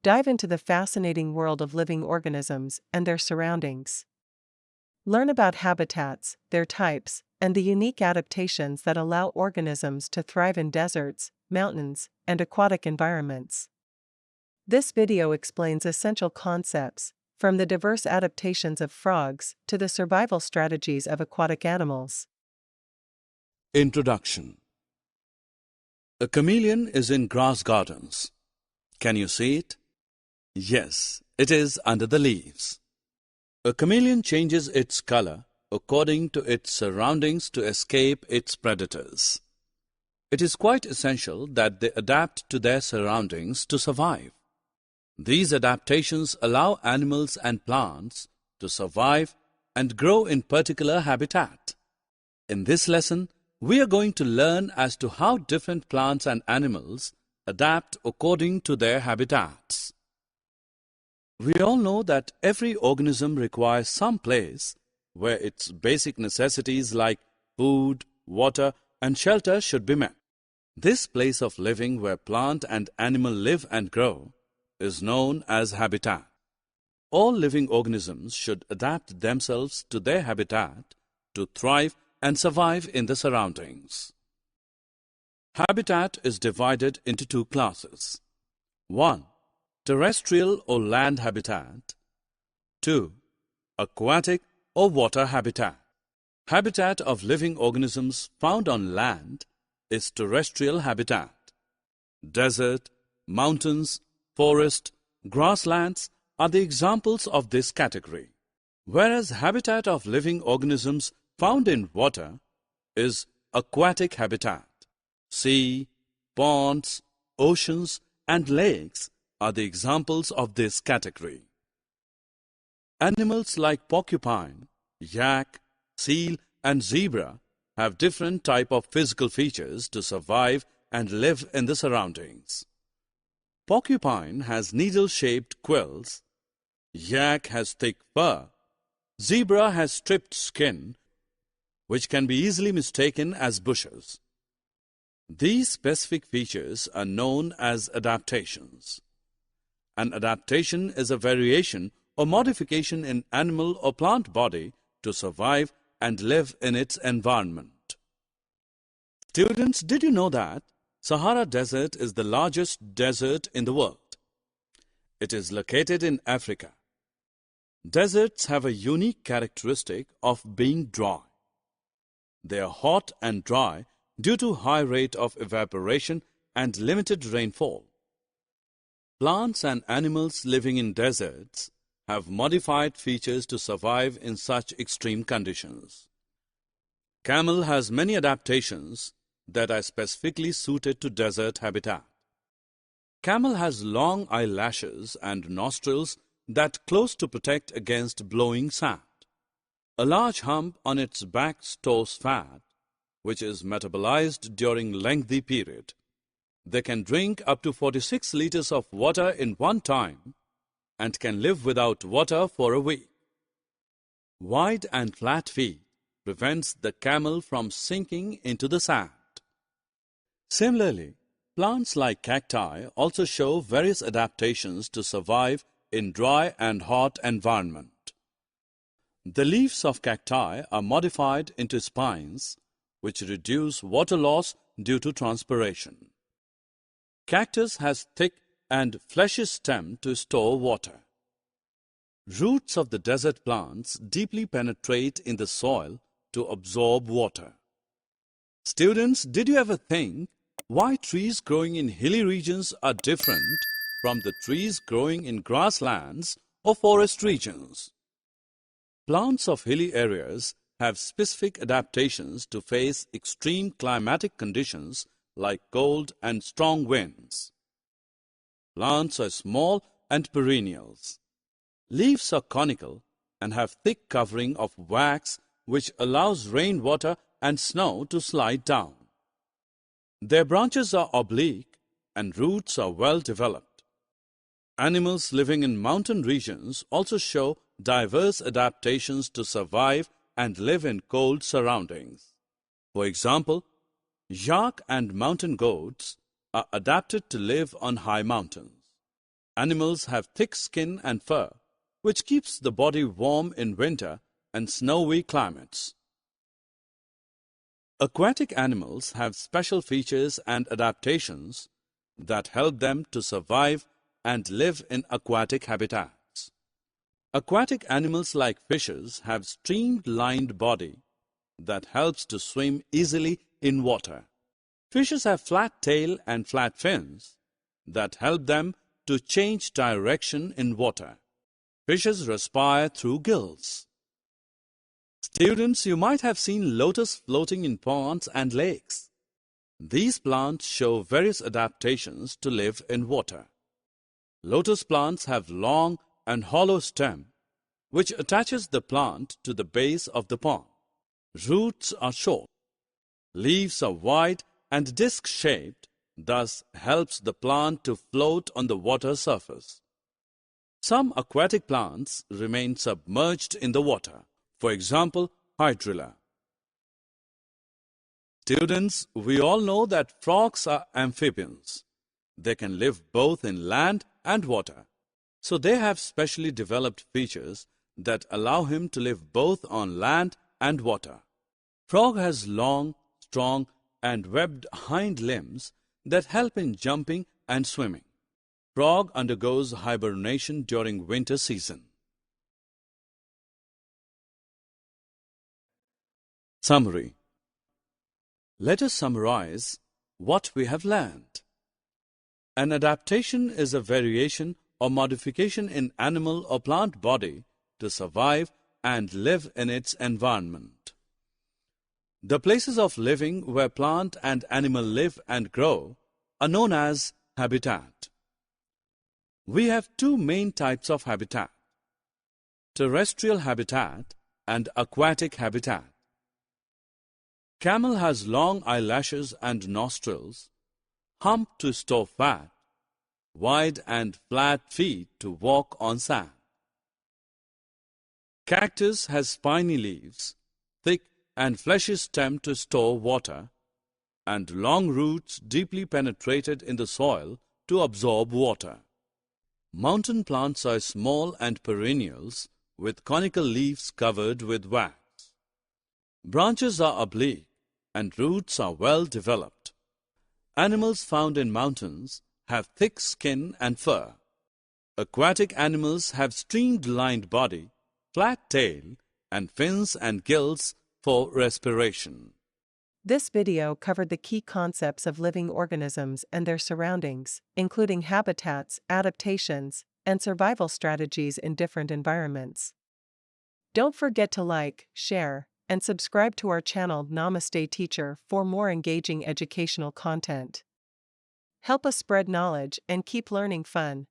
dive into the fascinating world of living organisms and their surroundings. Learn about habitats, their types, and the unique adaptations that allow organisms to thrive in deserts, mountains, and aquatic environments. This video explains essential concepts, from the diverse adaptations of frogs to the survival strategies of aquatic animals. Introduction. A chameleon is in grass gardens. Can you see it? Yes, it is under the leaves. A chameleon changes its color according to its surroundings to escape its predators. It is quite essential that they adapt to their surroundings to survive. These adaptations allow animals and plants to survive and grow in particular habitat. In this lesson, we are going to learn as to how different plants and animals adapt according to their habitats. We all know that every organism requires some place where its basic necessities like food, water, and shelter should be met. This place of living where plant and animal live and grow is known as habitat. All living organisms should adapt themselves to their habitat to thrive and survive in the surroundings. Habitat is divided into two classes. 1. Terrestrial or land habitat. 2. Aquatic or water habitat. Habitat of living organisms found on land is terrestrial habitat. Desert, mountains, forest, grasslands are the examples of this category, whereas habitat of living organisms found in water is aquatic habitat. Sea, ponds, oceans, and lakes are the examples of this category. Animals like porcupine, yak, seal, and zebra have different type of physical features to survive and live in the surroundings. Porcupine has needle-shaped quills, yak has thick fur, zebra has stripped skin, which can be easily mistaken as bushes. These specific features are known as adaptations. An adaptation is a variation or modification in animal or plant body to survive and live in its environment. Students, did you know that Sahara Desert is the largest desert in the world? It is located in Africa. Deserts have a unique characteristic of being dry. They are hot and dry due to high rate of evaporation and limited rainfall. Plants and animals living in deserts have modified features to survive in such extreme conditions. Camel has many adaptations that are specifically suited to desert habitat. Camel has long eyelashes and nostrils that close to protect against blowing sand. A large hump on its back stores fat, which is metabolized during lengthy period. They can drink up to 46 liters of water in one time and can live without water for a week. Wide and flat feet prevents the camel from sinking into the sand. Similarly, plants like cacti also show various adaptations to survive in dry and hot environment. The leaves of cacti are modified into spines, which reduce water loss due to transpiration. Cactus has thick and fleshy stem to store water. Roots of the desert plants deeply penetrate in the soil to absorb water. Students, did you ever think why trees growing in hilly regions are different from the trees growing in grasslands or forest regions? Plants of hilly areas have specific adaptations to face extreme climatic conditions like cold and strong winds. Plants are small and perennials. Leaves are conical and have thick covering of wax which allows rainwater and snow to slide down. Their branches are oblique and roots are well developed. Animals living in mountain regions also show diverse adaptations to survive and live in cold surroundings. For example, yak and mountain goats are adapted to live on high mountains. Animals have thick skin and fur, which keeps the body warm in winter and snowy climates. Aquatic animals have special features and adaptations that help them to survive and live in aquatic habitats. Aquatic animals like fishes have streamlined body that helps to swim easily in water. Fishes have flat tail and flat fins that help them to change direction in water. Fishes respire through gills. Students, you might have seen lotus floating in ponds and lakes. These plants show various adaptations to live in water. Lotus plants have long and hollow stem, which attaches the plant to the base of the pond. Roots are short. Leaves are wide and disc-shaped, thus helps the plant to float on the water surface. Some aquatic plants remain submerged in the water. For example, hydrilla. Students, we all know that frogs are amphibians. They can live both in land and water. So they have specially developed features that allow him to live both on land and water. Frog has long, strong, and webbed hind limbs that help in jumping and swimming. Frog undergoes hibernation during winter season. Summary. Let us summarize what we have learned. An adaptation is a variation or modification in animal or plant body to survive and live in its environment. The places of living where plant and animal live and grow are known as habitat. We have two main types of habitat: terrestrial habitat and aquatic habitat. Camel has long eyelashes and nostrils, hump to store fat, wide and flat feet to walk on sand. Cactus has spiny leaves, thick and fleshy stem to store water, and long roots deeply penetrated in the soil to absorb water. Mountain plants are small and perennials with conical leaves covered with wax. Branches are oblique and roots are well developed. Animals found in mountains have thick skin and fur. Aquatic animals have streamlined body, flat tail, and fins and gills for respiration. This video covered the key concepts of living organisms and their surroundings, including habitats, adaptations, and survival strategies in different environments. Don't forget to like, share, and subscribe to our channel Namaste Teacher for more engaging educational content. Help us spread knowledge and keep learning fun.